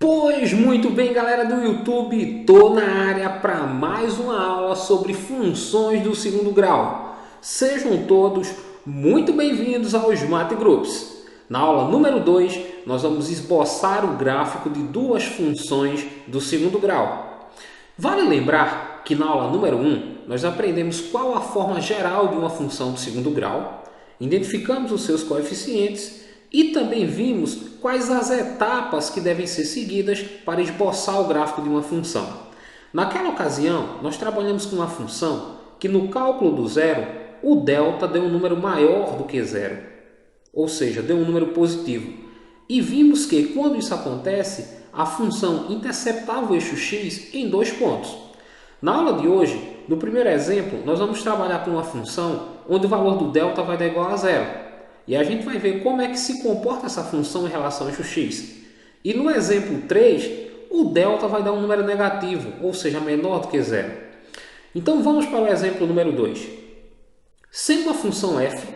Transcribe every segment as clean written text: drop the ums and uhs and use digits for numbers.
Pois muito bem, galera do YouTube, tô na área para mais uma aula sobre funções do segundo grau. Sejam todos muito bem-vindos aos Math Groups. Na aula número 2, nós vamos esboçar o gráfico de duas funções do segundo grau. Vale lembrar que na aula número 1, nós aprendemos qual a forma geral de uma função do segundo grau, identificamos os seus coeficientes e também vimos quais as etapas que devem ser seguidas para esboçar o gráfico de uma função. Naquela ocasião, nós trabalhamos com uma função que no cálculo do zero, o delta deu um número maior do que zero, ou seja, deu um número positivo. E vimos que quando isso acontece, a função interceptava o eixo x em dois pontos. Na aula de hoje, no primeiro exemplo, nós vamos trabalhar com uma função onde o valor do delta vai dar igual a zero. E a gente vai ver como é que se comporta essa função em relação ao eixo x. E no exemplo 3, o delta vai dar um número negativo, ou seja, menor do que zero. Então vamos para o exemplo número 2. Sendo a função f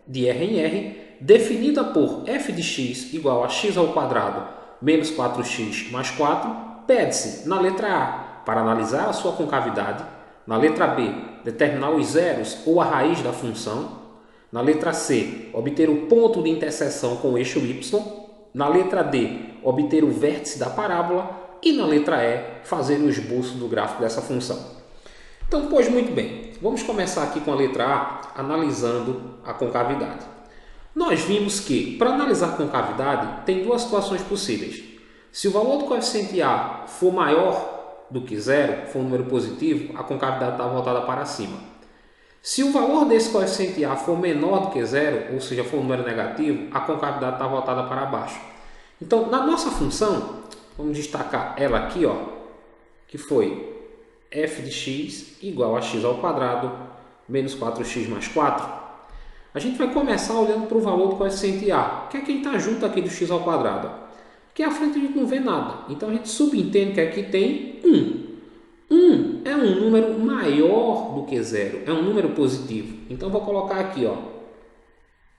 de R em R definida por f de x igual a x ao quadrado menos 4x mais 4, pede-se, na letra A, para analisar a sua concavidade, na letra B, determinar os zeros ou a raiz da função, na letra C, obter o ponto de interseção com o eixo y, na letra D, obter o vértice da parábola e na letra E, fazer o esboço do gráfico dessa função. Então, pois muito bem, vamos começar aqui com a letra A, analisando a concavidade. Nós vimos que, para analisar a concavidade, tem duas situações possíveis. Se o valor do coeficiente A for maior do que zero, for um número positivo, a concavidade está voltada para cima. Se o valor desse coeficiente A for menor do que zero, ou seja, for um número negativo, a concavidade está voltada para baixo. Então, na nossa função, vamos destacar ela aqui, ó, que foi f de x igual a x ao quadrado menos 4x mais 4. A gente vai começar olhando para o valor do coeficiente A, que é quem está junto aqui do x ao quadrado. Porque à frente a gente não vê nada. Então a gente subentende que aqui tem 1. 1 é um número maior do que zero, é um número positivo. Então vou colocar aqui, ó,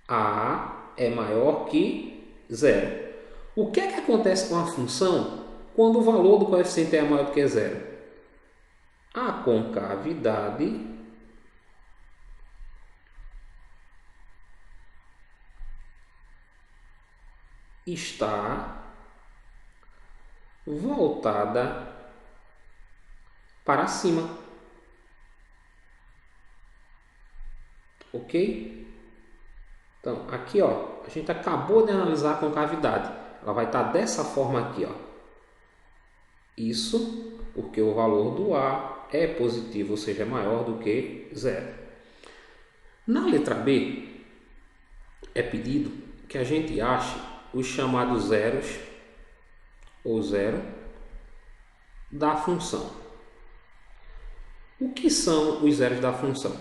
A é maior que zero. O que é que acontece com a função quando o valor do coeficiente é maior do que zero? A concavidade está voltada para cima. Ok? Então, aqui, ó, a gente acabou de analisar a concavidade. Ela vai estar dessa forma aqui, ó. Isso porque o valor do A é positivo, ou seja, é maior do que zero. Na letra B, é pedido que a gente ache os chamados zeros ou zero da função. O que são os zeros da função?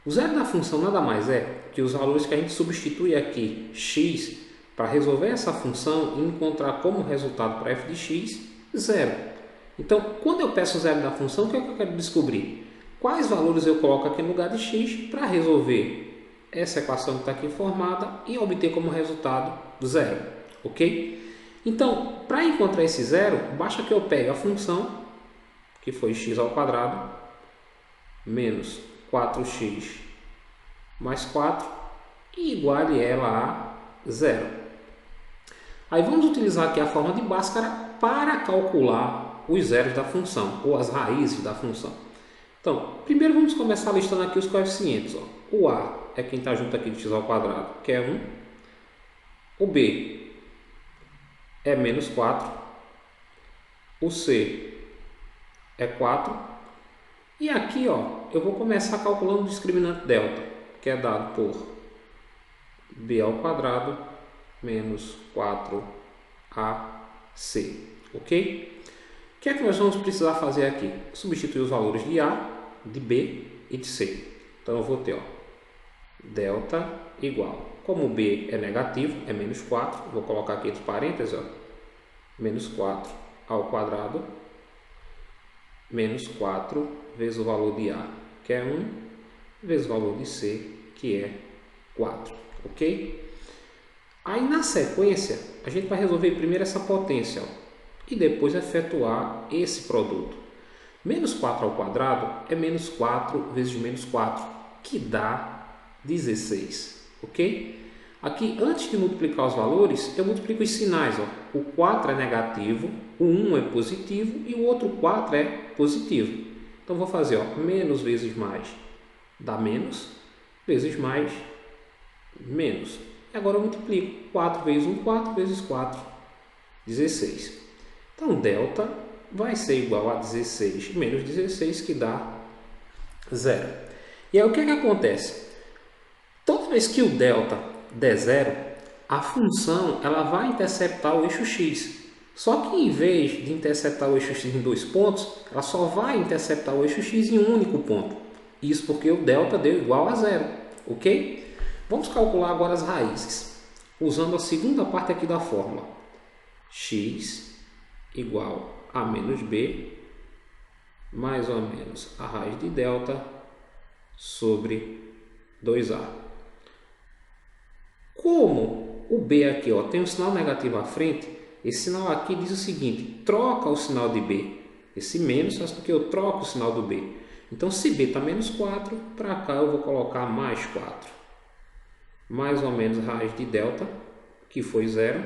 O zero da função nada mais é que os valores que a gente substitui aqui, x, para resolver essa função e encontrar como resultado para f de x, zero. Então, quando eu peço o zero da função, o que é que eu quero descobrir? Quais valores eu coloco aqui no lugar de x para resolver essa equação que está aqui formada e obter como resultado zero, ok? Então, para encontrar esse zero, basta que eu pegue a função, que foi x ao quadrado, menos 4x mais 4, e iguale ela a zero. Aí vamos utilizar aqui a forma de Bhaskara para calcular os zeros da função, ou as raízes da função. Então, primeiro vamos começar listando aqui os coeficientes. Ó. O A é quem está junto aqui de x ao quadrado, que é 1. O B é menos 4. O C é 4. E aqui, ó, eu vou começar calculando o discriminante delta, que é dado por b ao quadrado menos 4ac, ok? O que é que nós vamos precisar fazer aqui? Substituir os valores de A, de B e de C. Então eu vou ter, ó, delta igual, como b é negativo, é menos 4, vou colocar aqui entre parênteses, ó, menos 4 ao quadrado menos 4 vezes o valor de A, que é 1, vezes o valor de C, que é 4, ok? Aí na sequência, a gente vai resolver primeiro essa potência, ó. e depois efetuar esse produto. Menos 4 ao quadrado é menos 4 vezes menos 4, que dá 16, ok? Aqui, antes de multiplicar os valores, eu multiplico os sinais. Ó. O 4 é negativo, o 1 é positivo e o outro 4 é positivo. Então, vou fazer menos vezes mais dá menos, vezes mais, menos. E agora eu multiplico. 4 vezes 1, 4 vezes 4, 16. Então, delta vai ser igual a 16 menos 16, que dá 0. E aí, o que é que acontece? Toda vez que o delta der 0, a função ela vai interceptar o eixo x. Só que em vez de interceptar o eixo x em 2 pontos, ela só vai interceptar o eixo x em um único ponto. Isso porque o delta deu igual a 0, ok? Vamos calcular agora as raízes, usando a segunda parte aqui da fórmula. X igual a menos b, mais ou menos a raiz de delta sobre 2a. Como o b aqui tem um sinal negativo à frente, esse sinal aqui diz o seguinte: troca o sinal de b. Esse menos faz com que eu troque o sinal do b. Então, se b está menos 4, para cá eu vou colocar mais 4. Mais ou menos a raiz de delta, que foi 0,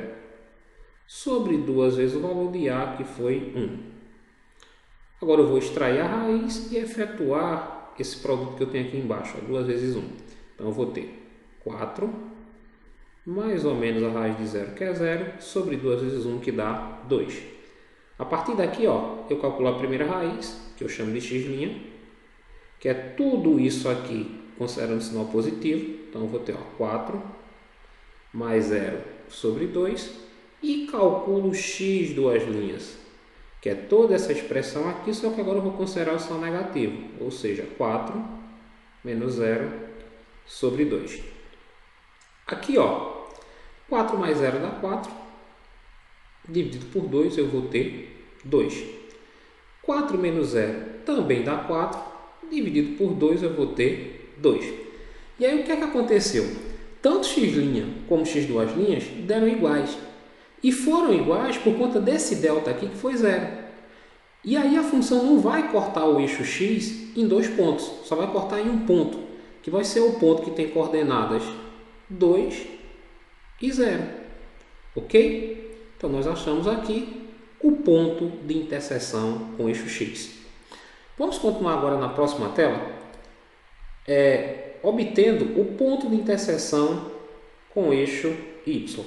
sobre 2 vezes o valor de a, que foi 1. Agora eu vou extrair a raiz e efetuar esse produto que eu tenho aqui embaixo, 2 vezes 1. Então, eu vou ter 4, mais ou menos a raiz de 0, que é 0, sobre 2 vezes 1, que dá 2. A partir daqui, eu calculo a primeira raiz, que eu chamo de x', que é tudo isso aqui considerando o sinal positivo. Então, eu vou ter 4 mais 0 sobre 2 e calculo x duas linhas, que é toda essa expressão aqui, só que agora eu vou considerar o sinal negativo, ou seja, 4 menos 0 sobre 2. Aqui, 4 mais 0 dá 4, dividido por 2 eu vou ter 2. 4 menos 0 também dá 4, dividido por 2 eu vou ter 2. E aí o que é que aconteceu? Tanto x' como x duas linhas deram iguais. E foram iguais por conta desse delta aqui que foi 0. E aí a função não vai cortar o eixo x em 2 pontos, só vai cortar em um ponto, que vai ser o ponto que tem coordenadas 2 e 0. Ok? Então nós achamos aqui o ponto de interseção com o eixo x. Vamos continuar agora na próxima tela, obtendo o ponto de interseção com o eixo y,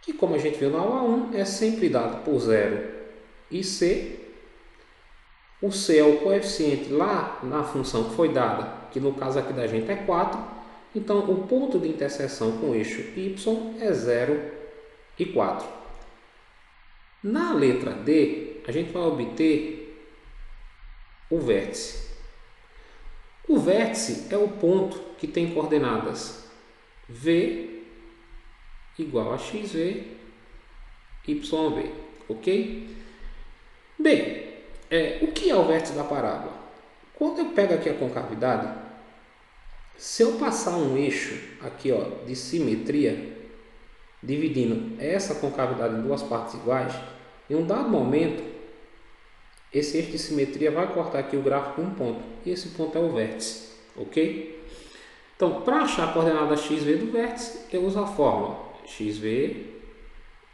que, como a gente viu na aula 1, é sempre dado por 0 e c. O c é o coeficiente lá na função que foi dada, que no caso aqui da gente é 4. Então, o ponto de interseção com o eixo y é 0 e 4. Na letra D, a gente vai obter o vértice. O vértice é o ponto que tem coordenadas v igual a xv, yv, ok? Bem, o que é o vértice da parábola? Quando eu pego aqui a concavidade, se eu passar um eixo aqui de simetria, dividindo essa concavidade em duas partes iguais, em um dado momento, esse eixo de simetria vai cortar aqui o gráfico em um ponto. E esse ponto é o vértice, ok? Então, para achar a coordenada xv do vértice, eu uso a fórmula xv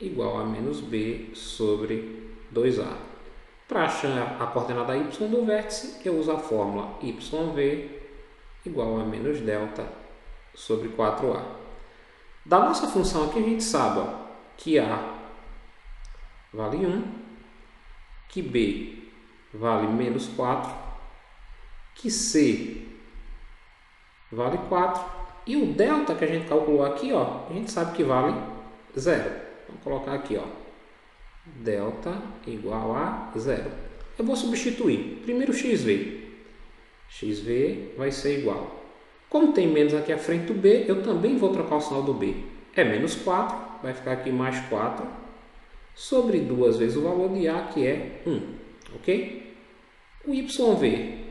igual a menos b sobre 2a. Para achar a coordenada y do vértice, eu uso a fórmula yv igual a menos delta sobre 4a. Da nossa função aqui, a gente sabe que a vale 1, que b vale menos 4, que c vale 4 e o delta que a gente calculou aqui, a gente sabe que vale 0. Vamos colocar aqui, delta igual a 0. Eu vou substituir. Primeiro xv. xv vai ser igual. Como tem menos aqui à frente do b, eu também vou trocar o sinal do b. É menos 4, vai ficar aqui mais 4, sobre 2 vezes o valor de a, que é 1. Ok? O yv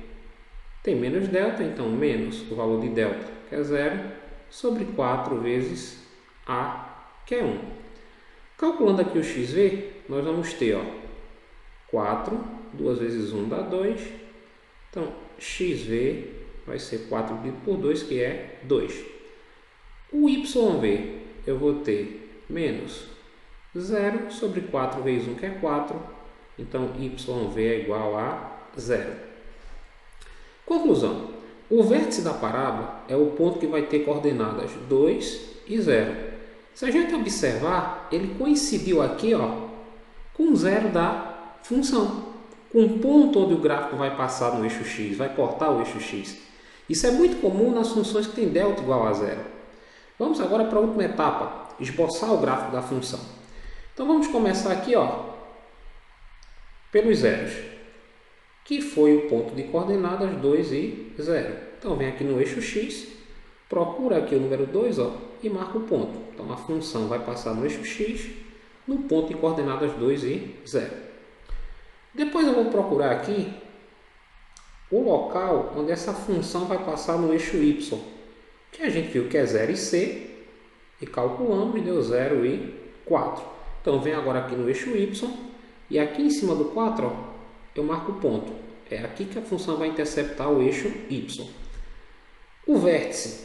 tem menos delta, então menos o valor de delta, que é 0, sobre 4 vezes a, que é 1. Calculando aqui o xv, nós vamos ter 4, 2 vezes 1 dá 2. Então, xv vai ser 4 dividido por 2, que é 2. O yv eu vou ter menos 0 sobre 4 vezes 1, que é 4. Então, yv é igual a 0. Conclusão. O vértice da parábola é o ponto que vai ter coordenadas 2 e 0. Se a gente observar, ele coincidiu aqui com o 0 da função. Com o ponto onde o gráfico vai passar no eixo x, vai cortar o eixo x. Isso é muito comum nas funções que têm delta igual a 0. Vamos agora para a última etapa, esboçar o gráfico da função. Então vamos começar aqui pelos zeros, que foi o ponto de coordenadas 2 e 0. Então vem aqui no eixo x, procura aqui o número 2 e marca o ponto. Então a função vai passar no eixo x, no ponto de coordenadas 2 e 0. Depois eu vou procurar aqui o local onde essa função vai passar no eixo y, que a gente viu que é 0 e c, e calculamos e deu 0 e 4. Então vem agora aqui no eixo y, e aqui em cima do 4 eu marco o ponto. É aqui que a função vai interceptar o eixo y. O vértice.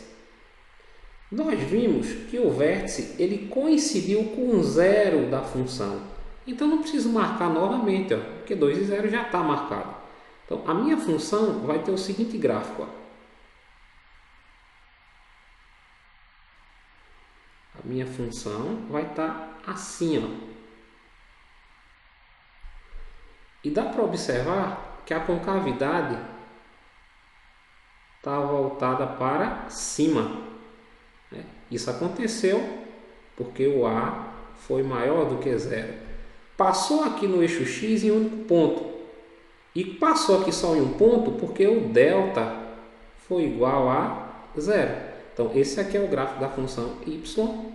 Nós vimos que o vértice ele coincidiu com o 0 da função. Então não preciso marcar novamente, porque 2 e 0 já está marcado. Então a minha função vai ter o seguinte gráfico. A minha função vai estar assim. E dá para observar que a concavidade está voltada para cima. Isso aconteceu porque o A foi maior do que 0. Passou aqui no eixo x em um único ponto. E passou aqui só em um ponto porque o delta foi igual a 0. Então, esse aqui é o gráfico da função y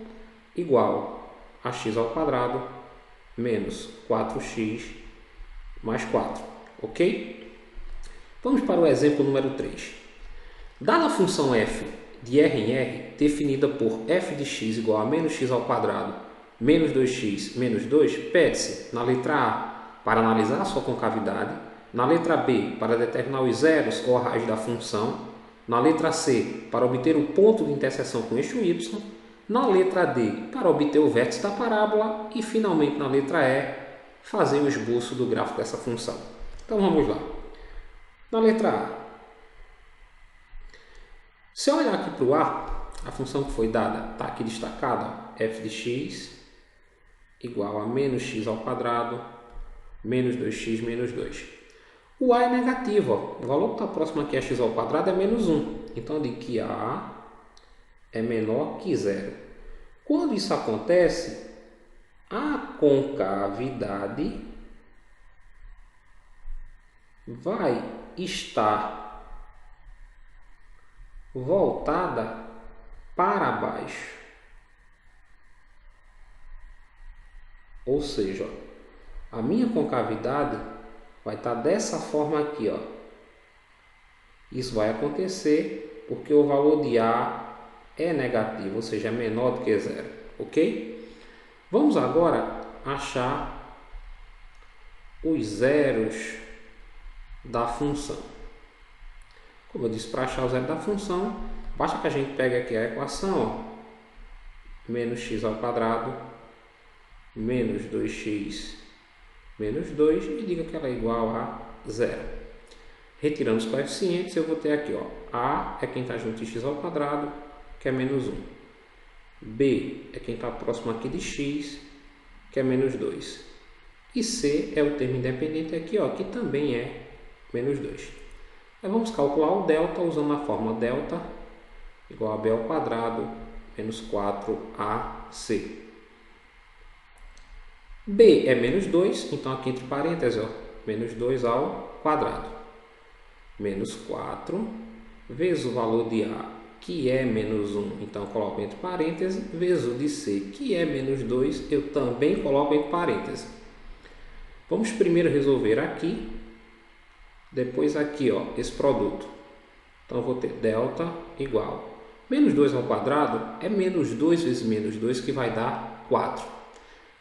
igual a x ao quadrado menos 4x mais 4. Ok? Vamos para o exemplo número 3. Dada a função f de r em r, definida por f de x igual a menos x ao quadrado menos 2x menos 2, pede-se na letra A para analisar a sua concavidade, na letra B para determinar os zeros ou a raiz da função, na letra C para obter o ponto de interseção com o eixo y, na letra D para obter o vértice da parábola e finalmente na letra E fazer o esboço do gráfico dessa função. Então vamos lá. Na letra A. Se eu olhar aqui para o A função que foi dada está aqui destacada, f de x igual a menos x ao quadrado menos 2x menos 2. O A é negativo, o valor que está próximo aqui a x ao quadrado é menos 1. Então eu digo que A é menor que 0. Quando isso acontece, a concavidade vai estar voltada para baixo. Ou seja, a minha concavidade vai estar dessa forma aqui. Isso vai acontecer porque o valor de A é negativo, ou seja, é menor do que 0. Ok? Vamos agora achar os zeros da função. Como eu disse, para achar o zero da função, basta que a gente pegue aqui a equação, menos x ao quadrado menos 2x menos 2 e diga que ela é igual a 0. Retirando os coeficientes, eu vou ter aqui, A é quem está junto de x ao quadrado, que é menos 1. B é quem está próximo aqui de x, que é menos 2. E C é o termo independente aqui, que também é menos 2. Aí vamos calcular o delta usando a fórmula delta igual a b ao quadrado menos 4ac. B é menos 2, então aqui entre parênteses, menos 2 ao quadrado. Menos 4 vezes o valor de A, que é menos 1, então eu coloco entre parênteses, vezes o de C, que é menos 2, eu também coloco entre parênteses. Vamos primeiro resolver aqui, depois aqui, esse produto. Então eu vou ter delta igual menos 2 ao quadrado é menos 2 vezes menos 2, que vai dar 4.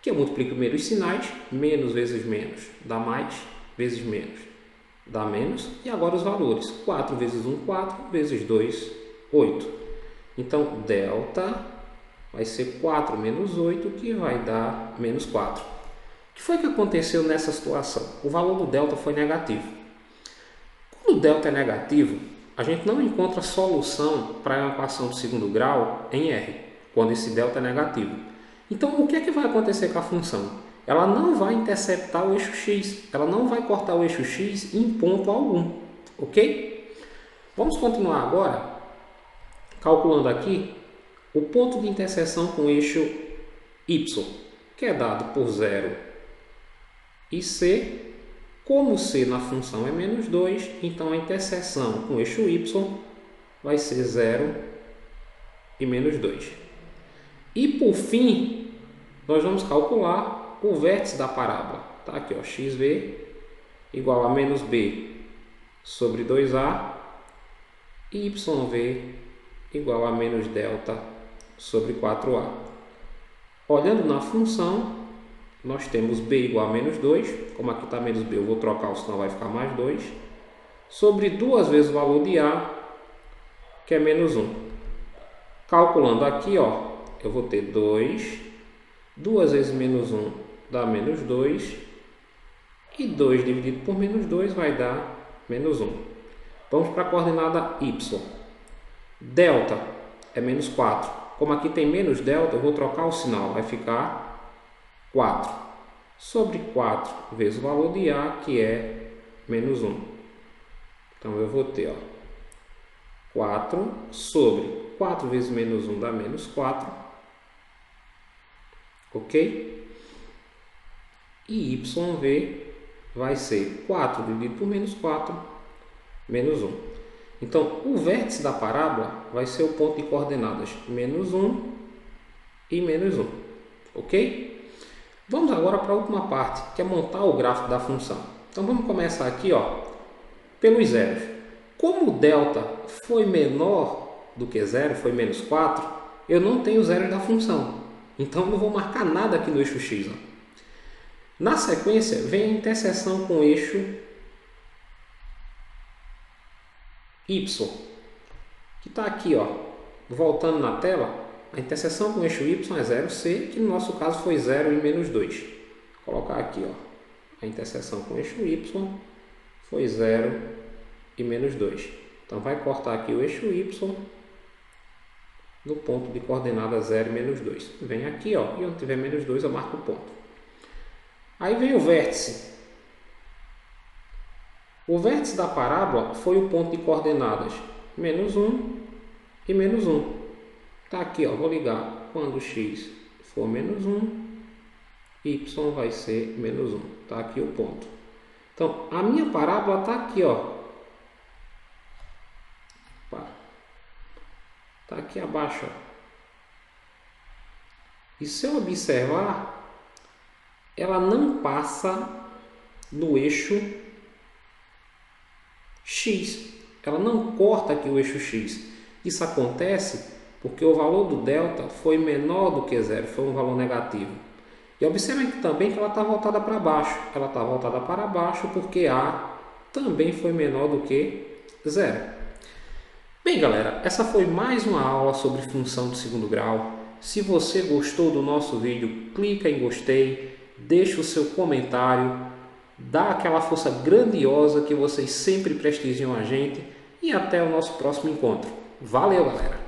que eu multiplico primeiro os sinais, menos vezes menos dá mais, vezes menos dá menos, e agora os valores, 4 vezes 1, 4, vezes 2, 8. Então, delta vai ser 4 menos 8, que vai dar menos 4. O que foi que aconteceu nessa situação? O valor do delta foi negativo. Quando o delta é negativo, a gente não encontra solução para a equação do segundo grau em R, quando esse delta é negativo. Então, o que é que vai acontecer com a função? Ela não vai interceptar o eixo x, ela não vai cortar o eixo x em ponto algum, ok? Vamos continuar agora calculando aqui o ponto de interseção com o eixo y, que é dado por 0 e c. Como c na função é menos 2, então a interseção com o eixo y vai ser 0 e menos 2. E por fim, nós vamos calcular o vértice da parábola. Tá aqui, ó, xv igual a menos b sobre 2a e yv igual a menos delta sobre 4a. Olhando na função, nós temos b igual a menos 2. Como aqui está menos b, eu vou trocar, senão vai ficar mais 2. Sobre 2 vezes o valor de a, que é menos 1. Calculando aqui, ó, eu vou ter 2. 2 vezes menos 1 dá menos 2. E 2 dividido por menos 2 vai dar menos 1. Vamos para a coordenada y. Delta é menos 4. Como aqui tem menos delta, eu vou trocar o sinal. Vai ficar 4. Sobre 4 vezes o valor de a, que é menos 1. Então, eu vou ter, ó, 4 sobre 4 vezes menos 1 dá menos 4. Ok? E yv vai ser 4 dividido por menos 4, menos 1. Então, o vértice da parábola vai ser o ponto de coordenadas menos 1 e menos 1. Ok? Vamos agora para a última parte, que é montar o gráfico da função. Então, vamos começar aqui, ó, pelos zeros. Como o delta foi menor do que zero, foi menos 4, eu não tenho zeros da função. Então, não vou marcar nada aqui no eixo x. Ó. Na sequência, vem a interseção com o eixo y, que está aqui, ó, voltando na tela. A interseção com o eixo y é 0c, que no nosso caso foi 0 e menos 2. Vou colocar aqui, ó, a interseção com o eixo y foi 0 e menos 2. Então, vai cortar aqui o eixo y no ponto de coordenada 0 e menos 2. Vem aqui, ó, e onde tiver menos 2 eu marco o ponto. Aí vem o vértice. O vértice da parábola foi o ponto de coordenadas menos 1 e menos 1. Está aqui, ó, vou ligar. Quando x for menos 1, y vai ser menos 1. Está aqui o ponto. Então, a minha parábola está aqui, ó. Está aqui abaixo. Ó. E se eu observar, ela não passa no eixo x. Ela não corta aqui o eixo x. Isso acontece porque o valor do delta foi menor do que zero, foi um valor negativo. E observem aqui também que ela está voltada para baixo. Ela está voltada para baixo porque a também foi menor do que zero. Bem, galera, essa foi mais uma aula sobre função do segundo grau. Se você gostou do nosso vídeo, clica em gostei, deixa o seu comentário, dá aquela força grandiosa que vocês sempre prestigiam a gente e até o nosso próximo encontro. Valeu, galera!